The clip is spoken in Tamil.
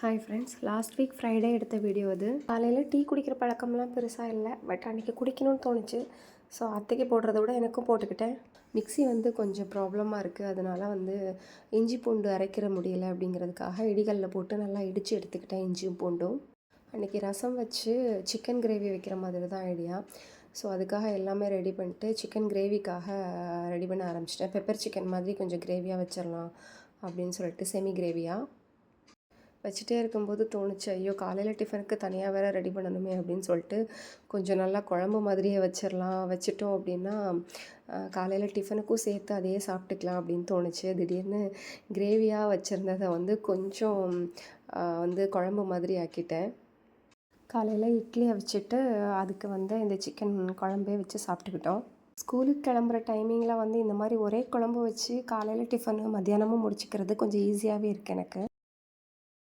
Hi friends, last week Friday எடுத்த வீடியோ அது. காலையில் டீ குடிக்கிற பழக்கம்லாம் பெருசாக இல்லை, பட் அன்றைக்கி குடிக்கணும்னு தோணுச்சு. ஸோ அத்தைக்கு போடுறத விட எனக்கும் போட்டுக்கிட்டேன். மிக்ஸி கொஞ்சம் ப்ராப்ளமாக இருக்குது, அதனால் இஞ்சி பூண்டு அரைக்கிற முடியலை அப்படிங்கிறதுக்காக இடிகளில் போட்டு நல்லா இடித்து எடுத்துக்கிட்டேன் இஞ்சியும் பூண்டும். அன்றைக்கி ரசம் வச்சு சிக்கன் கிரேவி வைக்கிற மாதிரி தான் ஐடியா. ஸோ அதுக்காக எல்லாமே ரெடி பண்ணிட்டு சிக்கன் கிரேவிக்காக ரெடி பண்ண ஆரம்பிச்சிட்டேன். பெப்பர் சிக்கன் மாதிரி கொஞ்சம் கிரேவியாக வச்சிடலாம் அப்படின்னு சொல்லிட்டு செமி கிரேவியாக வச்சுட்டே இருக்கும்போது தோணுச்சு, ஐயோ காலையில் டிஃபனுக்கு தனியாக வேறு ரெடி பண்ணணுமே அப்படின்னு சொல்லிட்டு கொஞ்சம் நல்லா குழம்பு மாதிரியே வச்சிட்டோம் அப்படின்னா காலையில் டிஃபனுக்கும் சேர்த்து அதையே சாப்பிட்டுக்கலாம் அப்படின்னு தோணுச்சு. திடீர்னு கிரேவியாக வச்சுருந்ததை கொஞ்சம் குழம்பு மாதிரி ஆக்கிட்டேன். காலையில் இட்லியை வச்சுட்டு அதுக்கு இந்த சிக்கன் குழம்பே வச்சு சாப்பிட்டுக்கிட்டோம். ஸ்கூலுக்கு கிளம்புற டைமிங்கில் இந்த மாதிரி ஒரே குழம்பு வச்சு காலையில் டிஃபனு மத்தியானமும் முடிச்சுக்கிறது கொஞ்சம் ஈஸியாகவே இருக்குது எனக்கு.